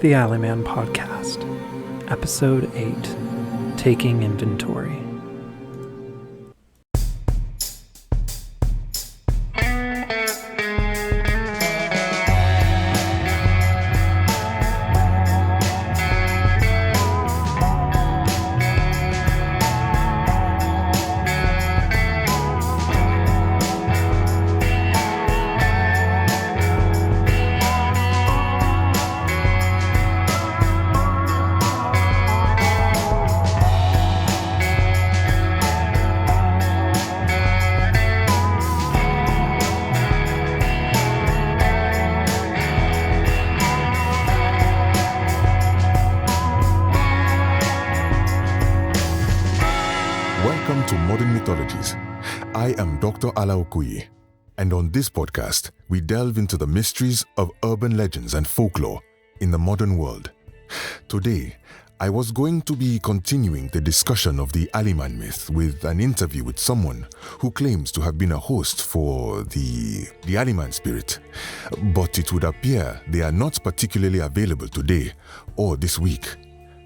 The Alleyman Podcast, Episode 8, Taking Inventory. Welcome to Modern Mythologies. I am Dr. Okoye, and on this podcast, we delve into the mysteries of urban legends and folklore in the modern world. Today, I was going to be continuing the discussion of the Alleyman myth with an interview with someone who claims to have been a host for the Alleyman spirit, but it would appear they are not particularly available today or this week.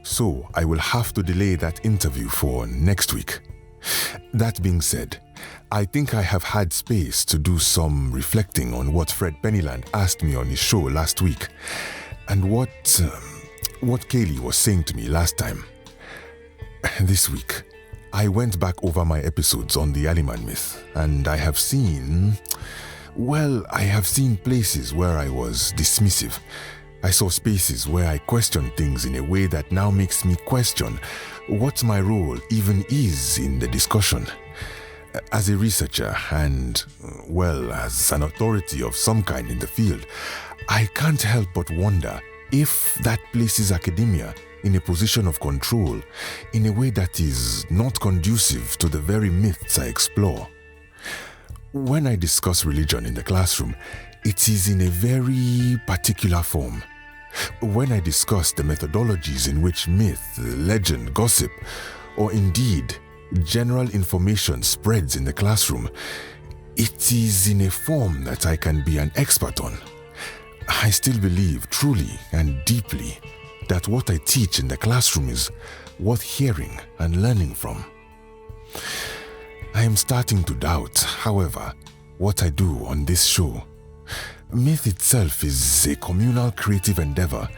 So I will have to delay that interview for next week. That being said, I think I have had space to do some reflecting on what Fred Pennyland asked me on his show last week and what Kaylee was saying to me last time. This week, I went back over my episodes on the Alleyman myth, and I have seen places where I was dismissive. I saw spaces where I questioned things in a way that now makes me question what my role even is in the discussion. As a researcher and, as an authority of some kind in the field, I can't help but wonder if that places academia in a position of control in a way that is not conducive to the very myths I explore. When I discuss religion in the classroom, it is in a very particular form. When I discuss the methodologies in which myth, legend, gossip, or indeed general information spreads in the classroom, it is in a form that I can be an expert on. I still believe truly and deeply that what I teach in the classroom is worth hearing and learning from. I am starting to doubt, however, what I do on this show. Myth itself is a communal creative endeavor.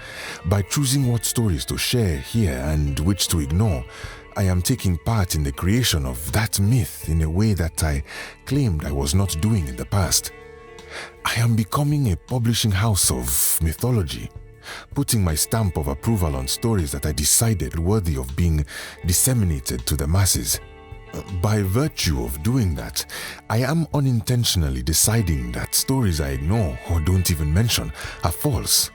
By choosing what stories to share here and which to ignore, I am taking part in the creation of that myth in a way that I claimed I was not doing in the past. I am becoming a publishing house of mythology, putting my stamp of approval on stories that I decided worthy of being disseminated to the masses. By virtue of doing that, I am unintentionally deciding that stories I ignore or don't even mention are false.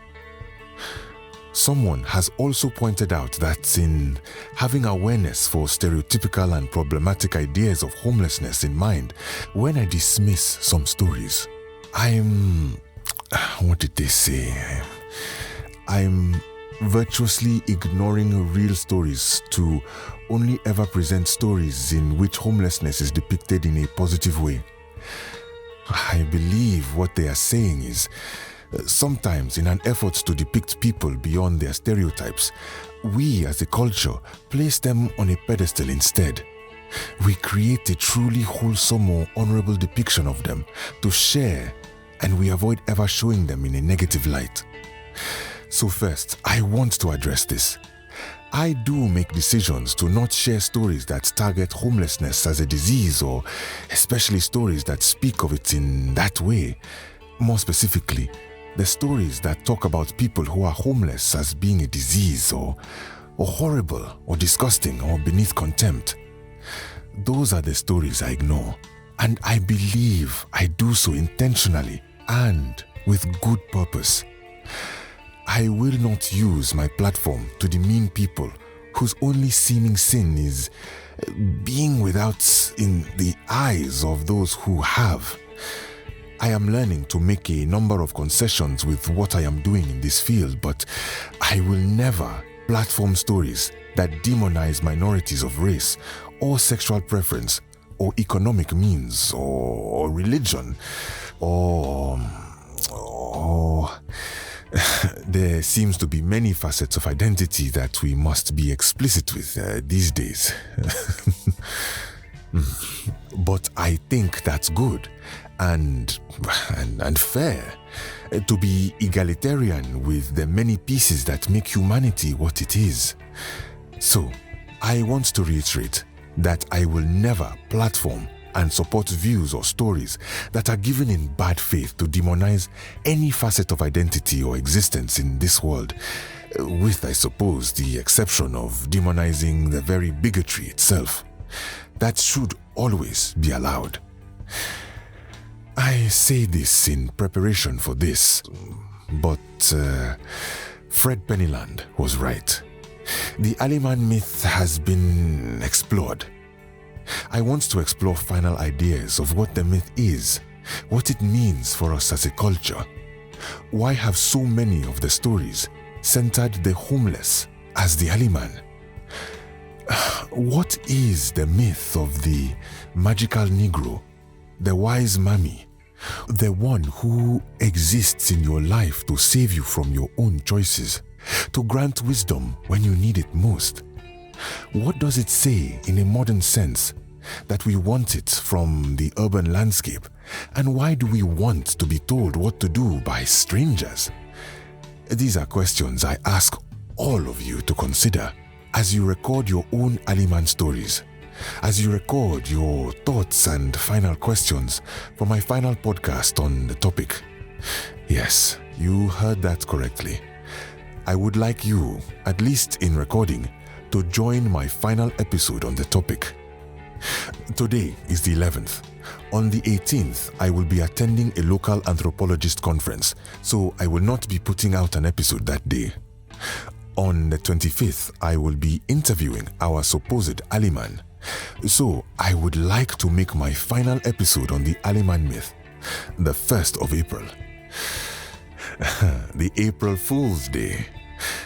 Someone has also pointed out that in having awareness for stereotypical and problematic ideas of homelessness in mind, when I dismiss some stories, I'm virtuously ignoring real stories to only ever present stories in which homelessness is depicted in a positive way. I believe what they are saying is, sometimes in an effort to depict people beyond their stereotypes, we as a culture place them on a pedestal instead. We create a truly wholesome or honorable depiction of them to share, and we avoid ever showing them in a negative light. So first, I want to address this. I do make decisions to not share stories that target homelessness as a disease, or especially stories that speak of it in that way. More specifically, the stories that talk about people who are homeless as being a disease or horrible or disgusting or beneath contempt. Those are the stories I ignore, and I believe I do so intentionally and with good purpose. I will not use my platform to demean people whose only seeming sin is being without in the eyes of those who have. I am learning to make a number of concessions with what I am doing in this field, but I will never platform stories that demonize minorities of race or sexual preference or economic means or religion or There seems to be many facets of identity that we must be explicit with these days. But I think that's good and fair, to be egalitarian with the many pieces that make humanity what it is. So, I want to reiterate that I will never platform and support views or stories that are given in bad faith to demonize any facet of identity or existence in this world, with, I suppose, the exception of demonizing the very bigotry itself. That should always be allowed. I say this in preparation for this, but Fred Pennyland was right. The Alleyman myth has been explored. I want to explore final ideas of what the myth is, what it means for us as a culture. Why have so many of the stories centered the homeless as the Alleyman? What is the myth of the magical Negro, the wise mammy, the one who exists in your life to save you from your own choices, to grant wisdom when you need it most? What does it say in a modern sense that we want it from the urban landscape? And why do we want to be told what to do by strangers? These are questions I ask all of you to consider as you record your own Alleyman stories, as you record your thoughts and final questions for my final podcast on the topic. Yes, you heard that correctly. I would like you, at least in recording, to join my final episode on the topic. Today is the 11th. On the 18th, I will be attending a local anthropologist conference, so I will not be putting out an episode that day. On the 25th, I will be interviewing our supposed Alleyman, so I would like to make my final episode on the Alleyman myth the 1st of April. The April Fool's Day.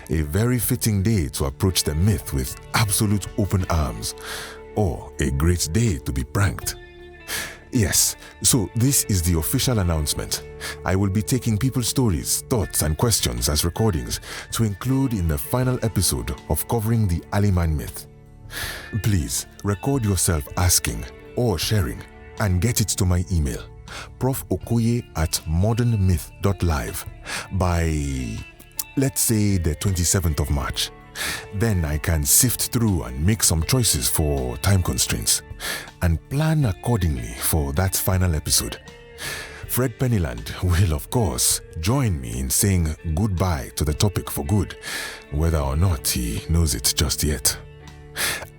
A very fitting day to approach the myth with absolute open arms, or a great day to be pranked. Yes, so this is the official announcement. I will be taking people's stories, thoughts, and questions as recordings to include in the final episode of covering the Alleyman myth. Please record yourself asking or sharing and get it to my email, profokoye@modernmyth.live, by, let's say, the 27th of March. Then I can sift through and make some choices for time constraints and plan accordingly for that final episode. Fred Pennyland will, of course, join me in saying goodbye to the topic for good, whether or not he knows it just yet.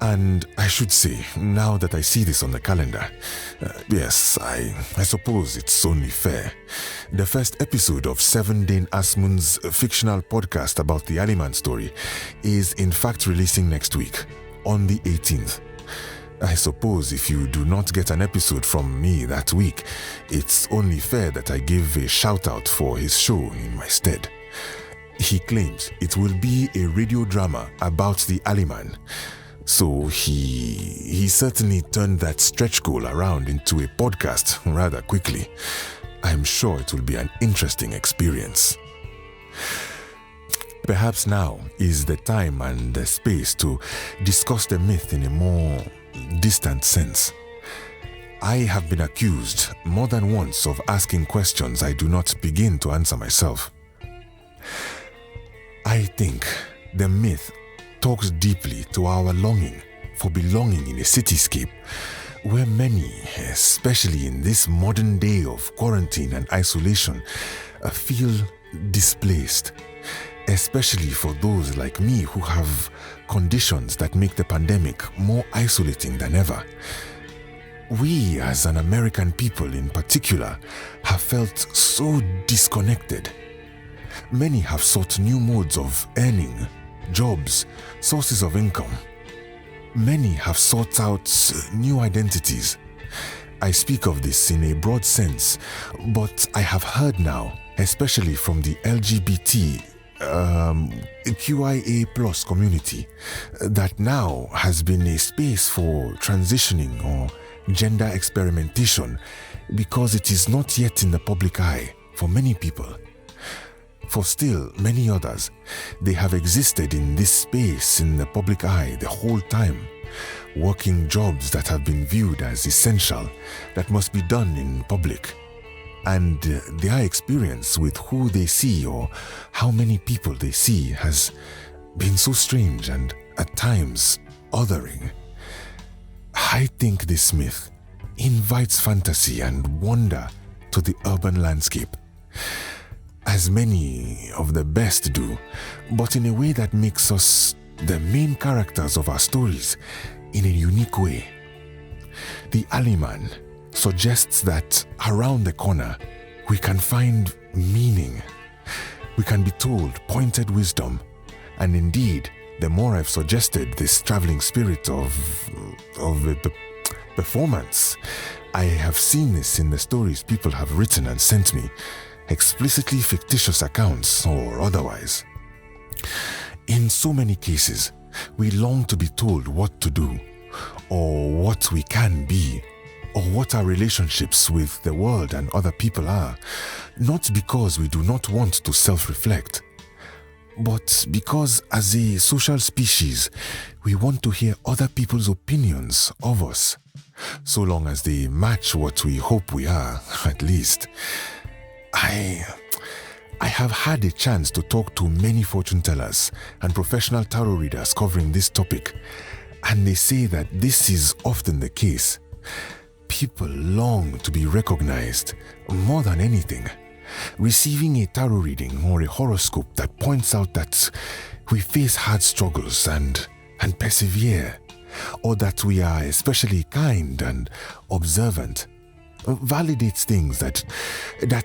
And I should say, now that I see this on the calendar, yes, I suppose it's only fair. The first episode of Seven Dane Asmund's fictional podcast about the Alleyman story is in fact releasing next week, on the 18th. I suppose if you do not get an episode from me that week, it's only fair that I give a shout out for his show in my stead. He claims it will be a radio drama about the Alleyman. So he certainly turned that stretch goal around into a podcast rather quickly. I'm sure it will be an interesting experience. Perhaps now is the time and the space to discuss the myth in a more distant sense. I have been accused more than once of asking questions I do not begin to answer myself. I think the myth talks deeply to our longing for belonging in a cityscape where many, especially in this modern day of quarantine and isolation, feel displaced, especially for those like me who have conditions that make the pandemic more isolating than ever. We, as an American people in particular, have felt so disconnected. Many have sought new modes of earning, jobs, sources of income. Many have sought out new identities. I speak of this in a broad sense, but I have heard now, especially from the LGBT QIA plus community, that now has been a space for transitioning or gender experimentation because it is not yet in the public eye for many people. For still many others, they have existed in this space in the public eye the whole time, working jobs that have been viewed as essential, that must be done in public. And their experience with who they see or how many people they see has been so strange and at times othering. I think this myth invites fantasy and wonder to the urban landscape, as many of the best do, but in a way that makes us the main characters of our stories in a unique way. The Alleyman suggests that around the corner we can find meaning. We can be told pointed wisdom, and indeed, the more I've suggested this traveling spirit of the performance, I have seen this in the stories people have written and sent me, explicitly fictitious accounts or otherwise. In so many cases, we long to be told what to do, or what we can be, or what our relationships with the world and other people are, not because we do not want to self-reflect, but because as a social species, we want to hear other people's opinions of us, so long as they match what we hope we are, at least. I have had a chance to talk to many fortune tellers and professional tarot readers covering this topic, and they say that this is often the case. People long to be recognized more than anything. Receiving a tarot reading or a horoscope that points out that we face hard struggles and persevere, or that we are especially kind and observant, validates things that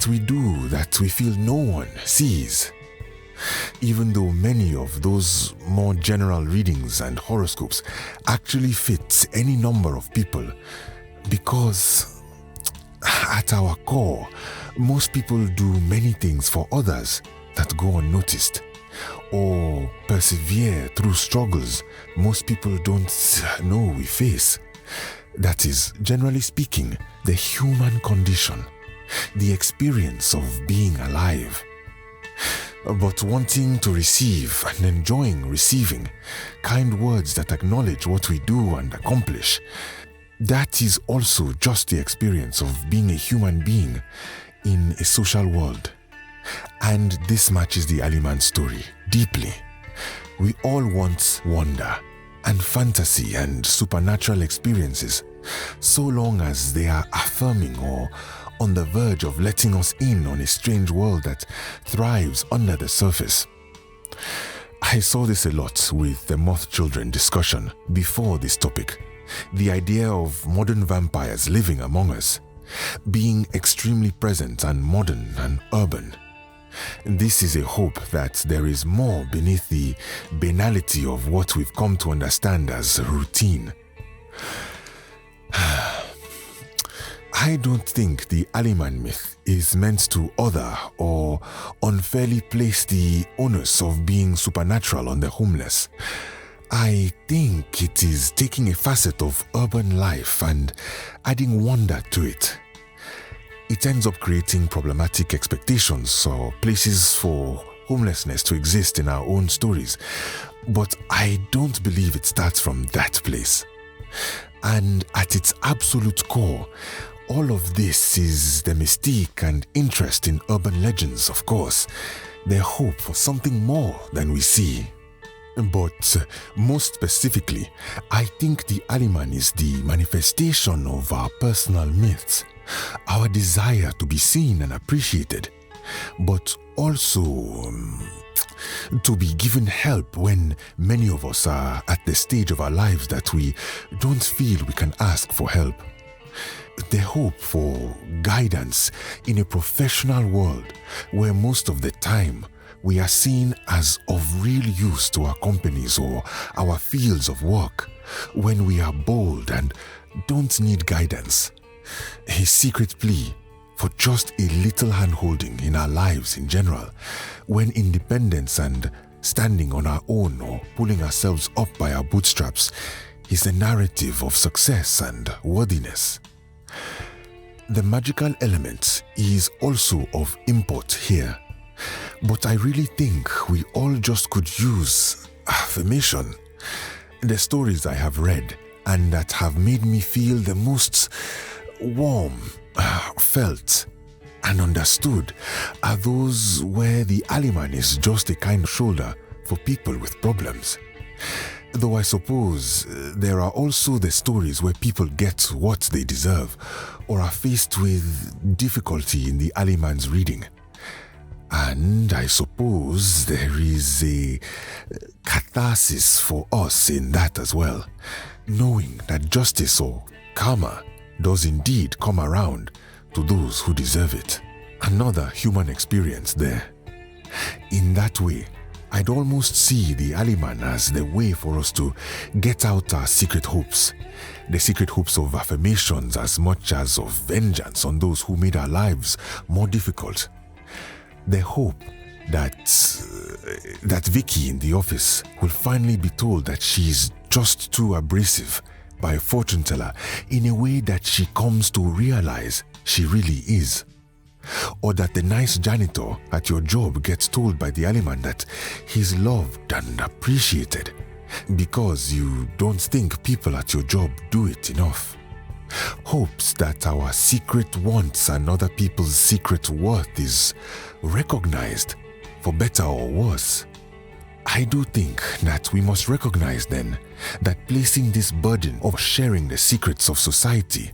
we do that we feel no one sees. Even though many of those more general readings and horoscopes actually fit any number of people, because at our core, most people do many things for others that go unnoticed, or persevere through struggles most people don't know we face. That is, generally speaking, the human condition, the experience of being alive. But wanting to receive and enjoying receiving kind words that acknowledge what we do and accomplish, that is also just the experience of being a human being in a social world. And this matches the Alleyman story deeply. We all want wonder and fantasy and supernatural experiences, so long as they are affirming or on the verge of letting us in on a strange world that thrives under the surface. I saw this a lot with the Moth Children discussion before this topic. The idea of modern vampires living among us, being extremely present and modern and urban. This is a hope that there is more beneath the banality of what we've come to understand as routine. I don't think the Alleyman myth is meant to other or unfairly place the onus of being supernatural on the homeless. I think it is taking a facet of urban life and adding wonder to it. It ends up creating problematic expectations or places for homelessness to exist in our own stories. But I don't believe it starts from that place. And at its absolute core, all of this is the mystique and interest in urban legends, of course, their hope for something more than we see. But most specifically, I think the Alleyman is the manifestation of our personal myths, our desire to be seen and appreciated, but also to be given help when many of us are at the stage of our lives that we don't feel we can ask for help. The hope for guidance in a professional world where most of the time we are seen as of real use to our companies or our fields of work, when we are bold and don't need guidance. A secret plea for just a little hand-holding in our lives in general, when independence and standing on our own or pulling ourselves up by our bootstraps is a narrative of success and worthiness. The magical element is also of import here. But I really think we all just could use affirmation. The stories I have read and that have made me feel the most warm, felt, and understood are those where the Alleyman is just a kind shoulder for people with problems. Though I suppose there are also the stories where people get what they deserve or are faced with difficulty in the Alleyman's reading. And I suppose there is a catharsis for us in that as well, knowing that justice or karma does indeed come around to those who deserve it. Another human experience there. In that way, I'd almost see the Alleyman as the way for us to get out our secret hopes. The secret hopes of affirmations as much as of vengeance on those who made our lives more difficult. The hope that Vicky in the office will finally be told that she's just too abrasive by a fortune teller in a way that she comes to realize she really is. Or that the nice janitor at your job gets told by the Alleyman that he's loved and appreciated because you don't think people at your job do it enough. Hopes that our secret wants and other people's secret worth is recognized, for better or worse. I do think that we must recognize then that placing this burden of sharing the secrets of society,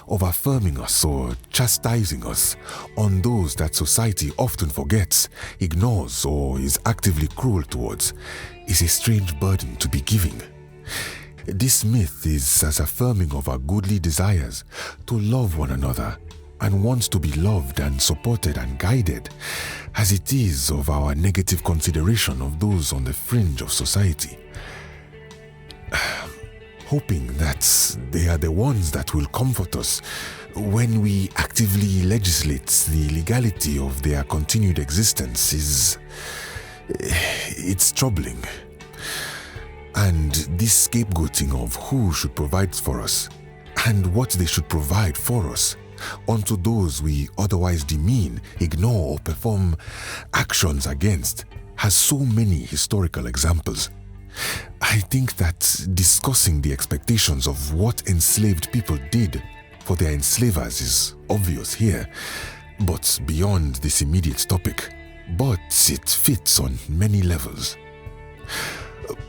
of affirming us or chastising us on those that society often forgets, ignores, or is actively cruel towards, is a strange burden to be giving. This myth is as affirming of our goodly desires to love one another and wants to be loved and supported and guided as it is of our negative consideration of those on the fringe of society. Hoping that they are the ones that will comfort us when we actively legislate the legality of their continued existence it's troubling. And this scapegoating of who should provide for us and what they should provide for us onto those we otherwise demean, ignore, or perform actions against has so many historical examples. I think that discussing the expectations of what enslaved people did for their enslavers is obvious here, but beyond this immediate topic, but it fits on many levels.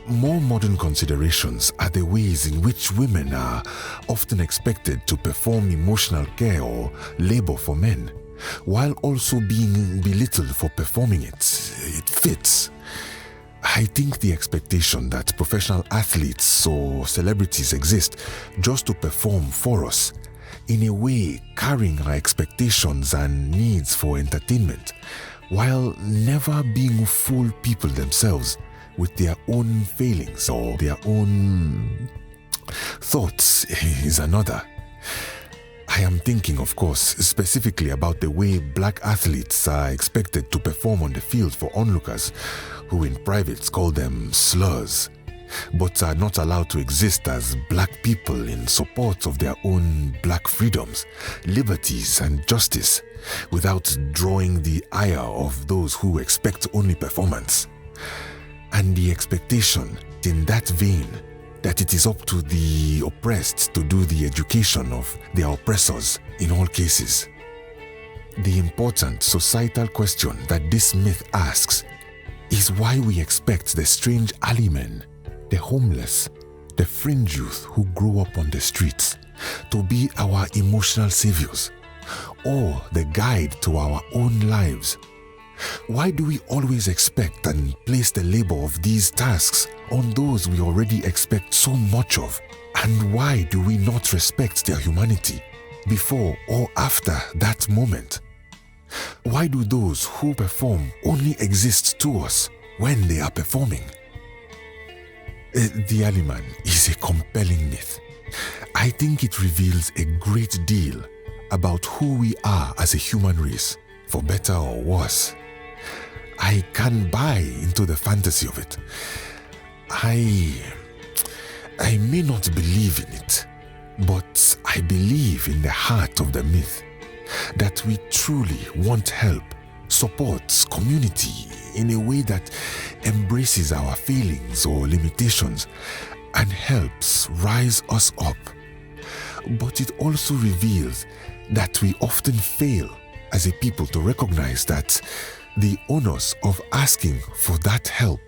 More modern considerations are the ways in which women are often expected to perform emotional care or labor for men, while also being belittled for performing it. It fits. I think the expectation that professional athletes or celebrities exist just to perform for us, in a way carrying our expectations and needs for entertainment, while never being full people themselves, with their own failings or their own thoughts is another. I am thinking, of course, specifically about the way black athletes are expected to perform on the field for onlookers, who in private call them slurs, but are not allowed to exist as black people in support of their own black freedoms, liberties, and justice, without drawing the ire of those who expect only performance. And the expectation, in that vein, that it is up to the oppressed to do the education of their oppressors in all cases. The important societal question that this myth asks is why we expect the strange alleymen, the homeless, the fringe youth who grow up on the streets, to be our emotional saviors, or the guide to our own lives. Why do we always expect and place the labor of these tasks on those we already expect so much of? And why do we not respect their humanity before or after that moment? Why do those who perform only exist to us when they are performing? The Alleyman is a compelling myth. I think it reveals a great deal about who we are as a human race, for better or worse. I can buy into the fantasy of it. I may not believe in it, but I believe in the heart of the myth that we truly want help supports community in a way that embraces our failings or limitations and helps rise us up. But it also reveals that we often fail as a people to recognize that the onus of asking for that help,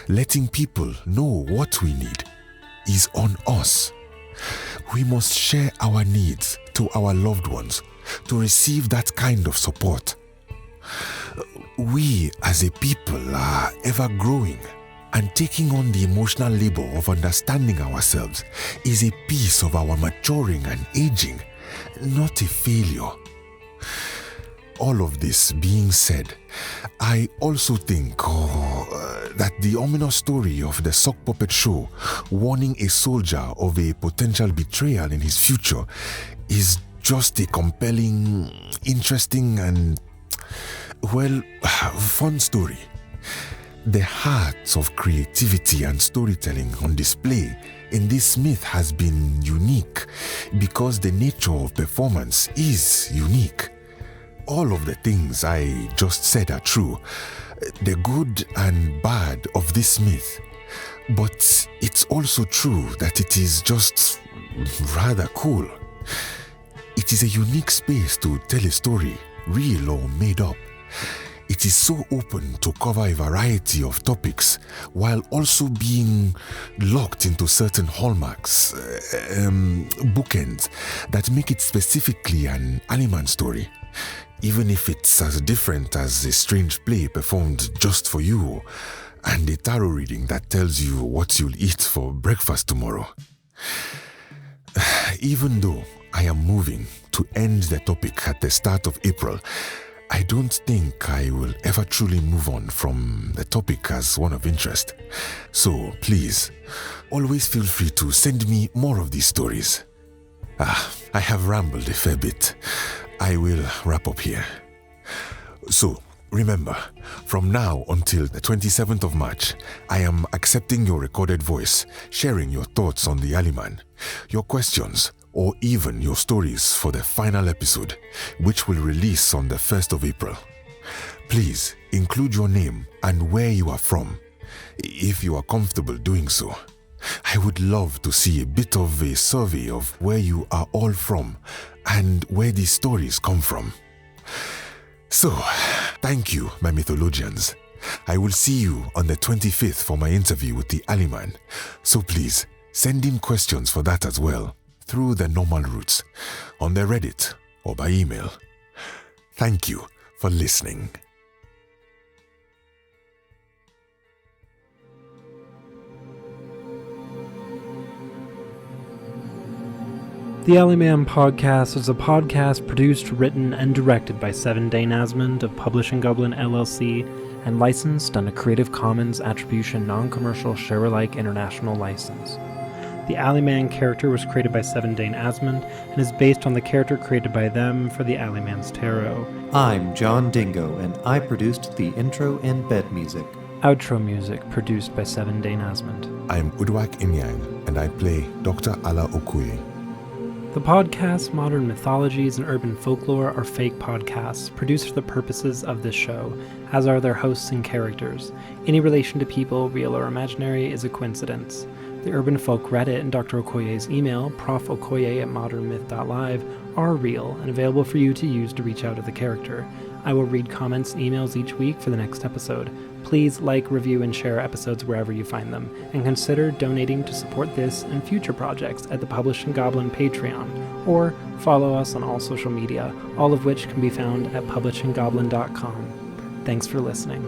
letting people know what we need, is on us. We must share our needs to our loved ones to receive that kind of support. We as a people are ever growing, and taking on the emotional labor of understanding ourselves is a piece of our maturing and aging, not a failure. All of this being said, I also think that the ominous story of the sock puppet show warning a soldier of a potential betrayal in his future is just a compelling, interesting and, fun story. The heart of creativity and storytelling on display in this myth has been unique because the nature of performance is unique. All of the things I just said are true, the good and bad of this myth. But it's also true that it is just rather cool. It is a unique space to tell a story, real or made up. It is so open to cover a variety of topics while also being locked into certain hallmarks, bookends that make it specifically an Alleyman story, even if it's as different as a strange play performed just for you and a tarot reading that tells you what you'll eat for breakfast tomorrow. Even though I am moving to end the topic at the start of April, I don't think I will ever truly move on from the topic as one of interest. So please, always feel free to send me more of these stories. I have rambled a fair bit. I will wrap up here. So remember, from now until the 27th of March, I am accepting your recorded voice, sharing your thoughts on the Alleyman, your questions, or even your stories for the final episode, which will release on the 1st of April. Please include your name and where you are from, if you are comfortable doing so. I would love to see a bit of a survey of where you are all from and where these stories come from. So, thank you, my mythologians. I will see you on the 25th for my interview with the Alleyman. So please, send in questions for that as well, through the normal routes, on the Reddit or by email. Thank you for listening. The Alleyman Podcast is a podcast produced, written, and directed by Seven Dane Asmund of Publishing Goblin LLC and licensed on a Creative Commons Attribution Non-Commercial Share-alike International License. The Alleyman character was created by Seven Dane Asmund and is based on the character created by them for the Alleyman's Tarot. I'm John Dingo, and I produced the intro and bed music. Outro music produced by Seven Dane Asmund. I'm Uduak Inyang, and I play Dr. Ala Okoye. The podcasts Modern Mythologies and Urban Folklore are fake podcasts produced for the purposes of this show, as are their hosts and characters. Any relation to people, real or imaginary, is a coincidence. The Urban Folk Reddit and Dr. Okoye's email, profokoye@modernmyth.live, are real and available for you to use to reach out to the character. I will read comments and emails each week for the next episode. Please like, review, and share episodes wherever you find them, and consider donating to support this and future projects at the Publishing Goblin Patreon, or follow us on all social media, all of which can be found at publishinggoblin.com. Thanks for listening.